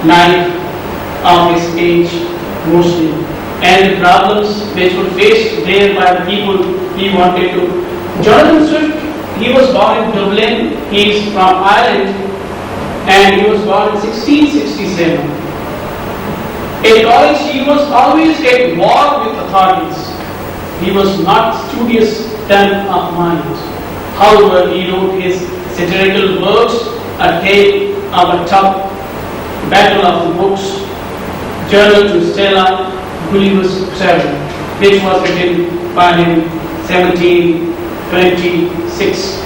life of his age mostly, and the problems which were faced there by the people he wanted to. Jonathan Swift, he was born in Dublin, he is from Ireland, and he was born in 1667. In college, he was always at war with authorities. He was not studious turn of mind. However, he wrote his satirical works, A Tale of a Tub, Battle of the Books, Journal to Stella, Gulliver's Travel, which was written by him 1726.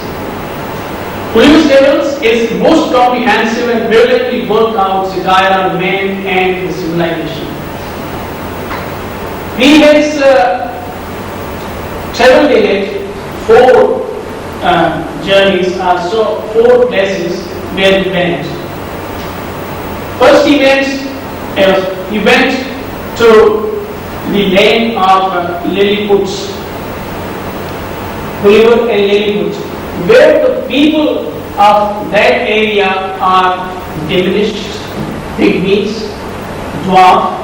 Gulliver's Travels is most comprehensive and brilliantly worked out satire on man and his civilization. He has traveled in it 4 journeys, so 4 places where he went. First he went to the land of Lilliputs, Gulliver and Lilliput, where the people of that area are diminished, pygmies, dwarf,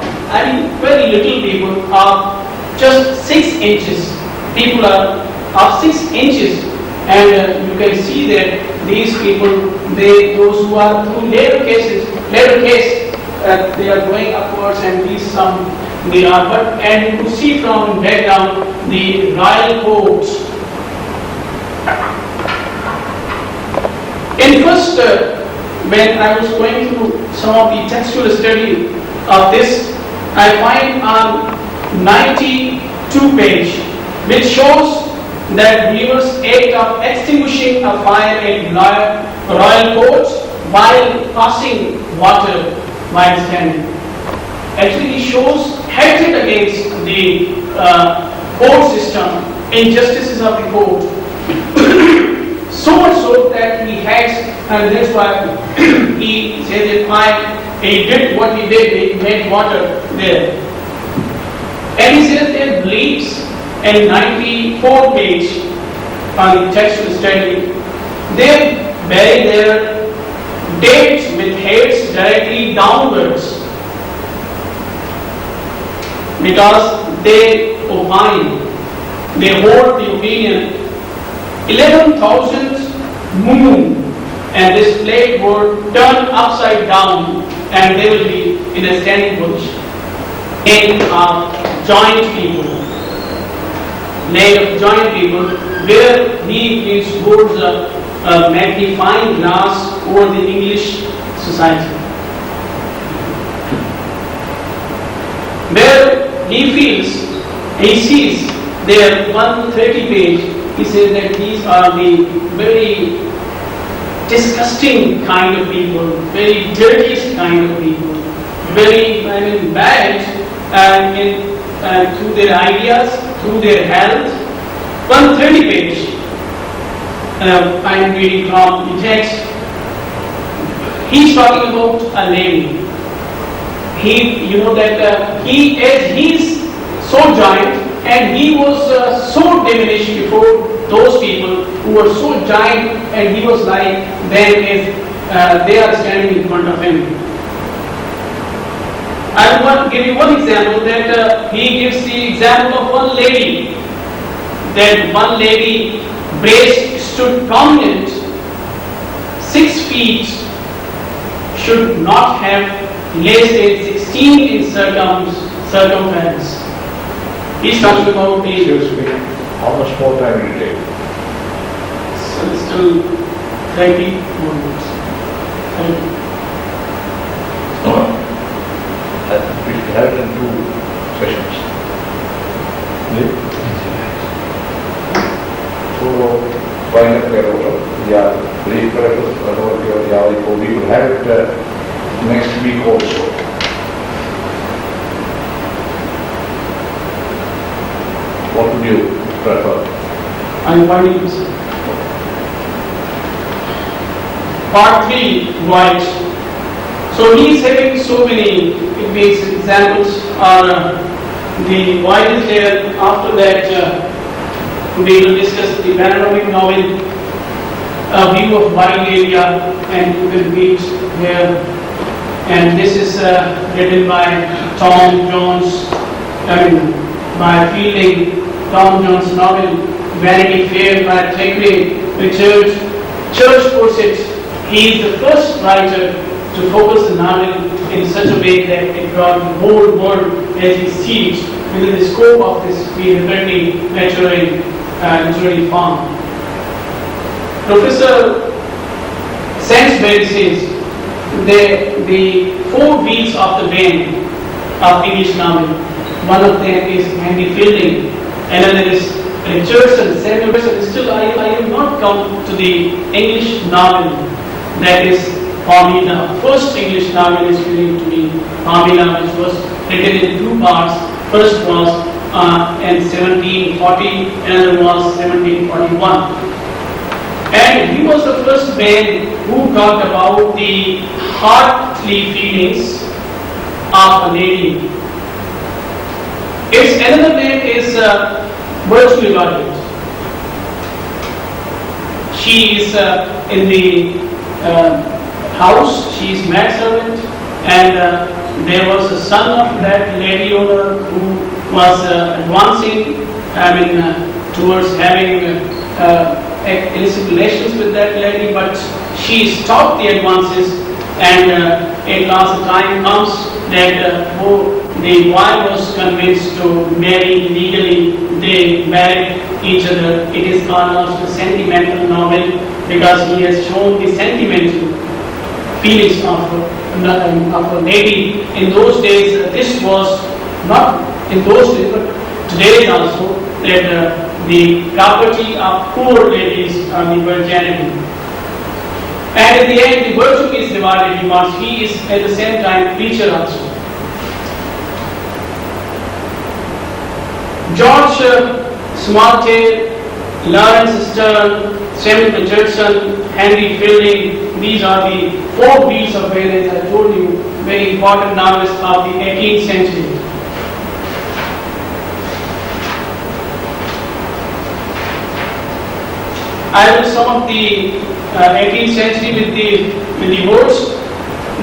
very little people are just 6 inches. People are of 6 inches, and you can see that these people, those who are through later case, they are going upwards, and these some they are. But and you could see from background the royal courts. In first, when I was going through some of the textual study of this, I find on 92 page, which shows that Weaver's act of extinguishing a fire in royal courts while passing water while standing. Actually, it shows hatred against the court system, injustices of the court. So much so that he has, and that's why he said that he did what he did, he made water there. And he says there beliefs in 94 page on the textual study, they bury their dates with heads directly downwards because they opine, they hold the opinion 11,000 moon, and this plate will turn upside down and they will be in a standing position. Land of joint people, land of joint people, where he is holds a magnifying glass over the English society, where he sees there 130 page. He says that these are the very disgusting kind of people, very dirtiest kind of people, very bad through their ideas, through their health. 130 page. I am reading from the text. He's talking about a lady. He's so giant, and he was so diminished before those people who were so giant, and he was like them if they are standing in front of him. I want to give you one example that he gives the example of one lady. That one lady breast stood prominent, 6 feet, should not have less than 16 in circumference. He's talking about the. Excuse me, how much more time will it take? So still 30 more minutes. We have it in 2 sessions. So, find up there also. Yeah, brief purpose, we will have it next week also. What would you prefer? I'm finding this. Part 3, white. So he is having so many, it makes examples on the white is there. After that, we will discuss the panoramic novel, view of wide area, and you can read here and this is written by Tom Jones, by Fielding. Tom Jones' novel Vanity Fair by Thackeray. Richard Church puts it, he is the first writer to focus the novel in such a way that it brought the whole world as we see it within the scope of this creatively literary form. Professor Sainsbury says the four wheels of the brain of English novel. One of them is Henry Fielding, another is Richardson, Samuel Richardson. Still, I have not come to the English novel that is Pamela. First English novel is feeling to me Pamela, which was written in two parts. First was in 1740, another was 1741. And he was the first man who talked about the heartly feelings of a lady. Its another name is Virtue Evaluate. She is in the house, she is maidservant, and there was a son of that lady owner who was advancing, towards having illicit relations with that lady, but she stopped the advances, and at last the time comes that the boy was convinced to marry legally. They married each other. It is almost a sentimental novel because he has shown the sentimental feelings of a lady. In those days, this was not in those days, but today also, that the property of poor ladies are the virginity. And in the end, the virtue is divided. He is at the same time preacher also. George Smarty, Lawrence Sterne, Samuel Richardson, Henry Fielding, these are the four wheels of brain, as I told you, very important novelists of the 18th century. I will sum up the 18th century with the words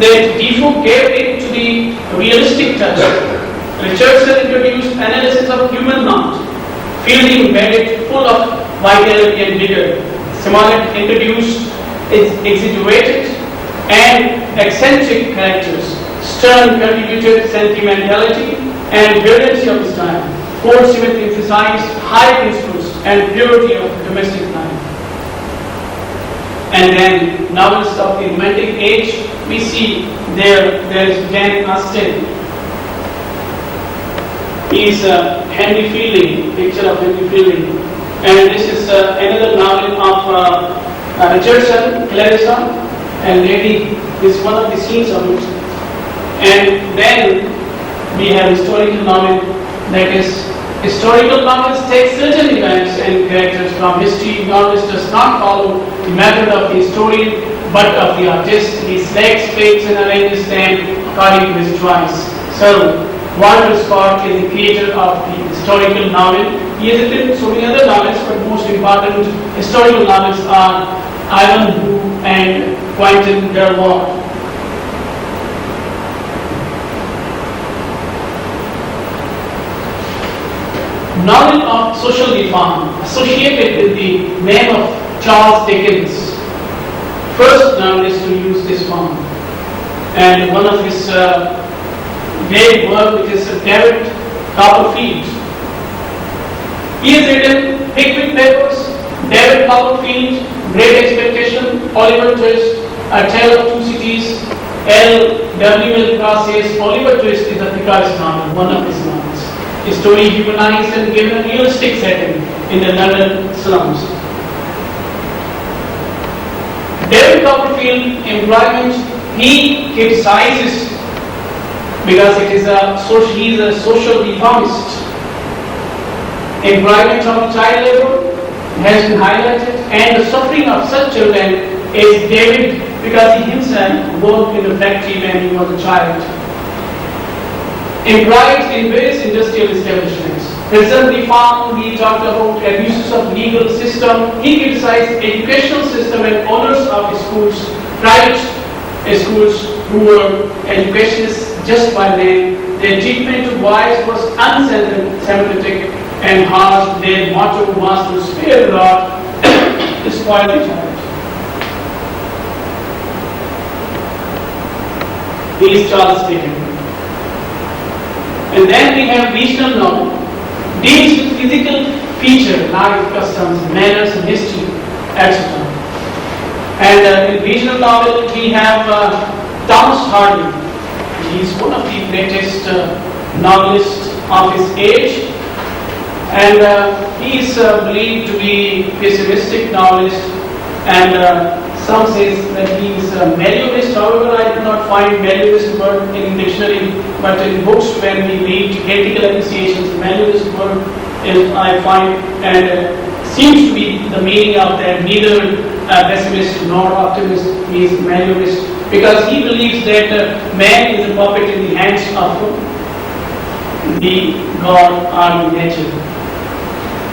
that Defoe gave it to the realistic touch. Richardson introduced analysis of human thought. Fielding made it full of vitality and vigor. Smollett introduced exaggerated and eccentric characters. Sterne contributed sentimentality and brilliancy of his time. Goldsmith emphasized high principles and purity of domestic life. And then novelists of the Romantic age, we see there is Jane Austen. He is Henry Fielding, picture of Henry Fielding. And this is another novel of Richardson, Clarissa, and Lady. This is one of the scenes of it. And then we have historical novel, that is, historical novels take certain events and characters from history. Novelist does not follow the method of the historian, but of the artist. He selects fates and arranges them according to his choice. So, Walter Scott is the creator of the historical novel. He has written so many other novels, but most important historical novels are Ivanhoe and Quentin Durward. Novel of social reform associated with the name of Charles Dickens. First novelist to use this form. And one of his great work, which is David Copperfield. He has written Pickwick Papers, David Copperfield, Great Expectation, Oliver Twist, A Tale of Two Cities. L.W. Milcross says Oliver Twist is the thickest novel, one of his novels. A story humanized and given a realistic setting in the London slums. David Copperfield, employment, he criticizes because he is a social reformist. Employment of child labor has been highlighted, and the suffering of such children is David, because he himself worked in a factory when he was a child. Employed in various industrial establishments. Prison reform, he talked about abuses of legal system. He criticized educational system and owners of schools, private schools who were educationists just by name. Their treatment to boys was unsympathetic and harsh. Their motto was to spare the rod, to spoil the child. He is Charles Dickens. And then we have regional novel, deals with physical features, life, customs, manners, and history, etc. And in regional novel we have Thomas Hardy. He is one of the greatest novelists of his age, and he is believed to be pessimistic novelist, and some says that he is a Meliorist. However, I did not find Meliorist word in dictionary, but in books when we read critical appreciations, Meliorist word I find, and seems to be the meaning of that, neither pessimist nor optimist. He is Meliorist because he believes that man is a puppet in the hands of the God or the nature.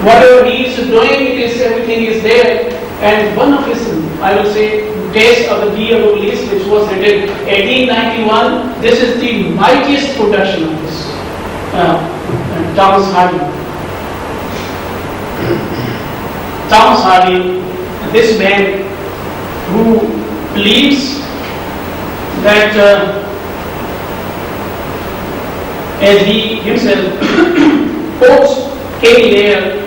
Whatever he is doing, it is everything is there. And one of his, I will say, Taste of the Dear list, which was written 1891, this is the mightiest production of this Thomas Hardy. Thomas Hardy, this man who believes that as he himself quotes King Lear,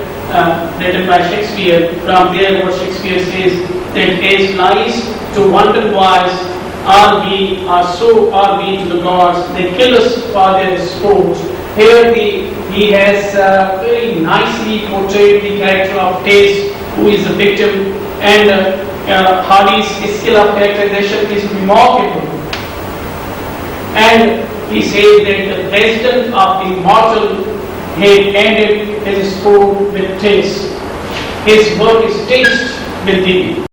written by Shakespeare. From there what Shakespeare says, that as lies to wanton boys are we, or so are we to the gods, they kill us for their sport. Here he has very nicely portrayed the character of Taste, who is the victim, and Hardy's skill of characterization is remarkable. And he says that the president of the mortal had ended his sport with taste. His work is taste with thee.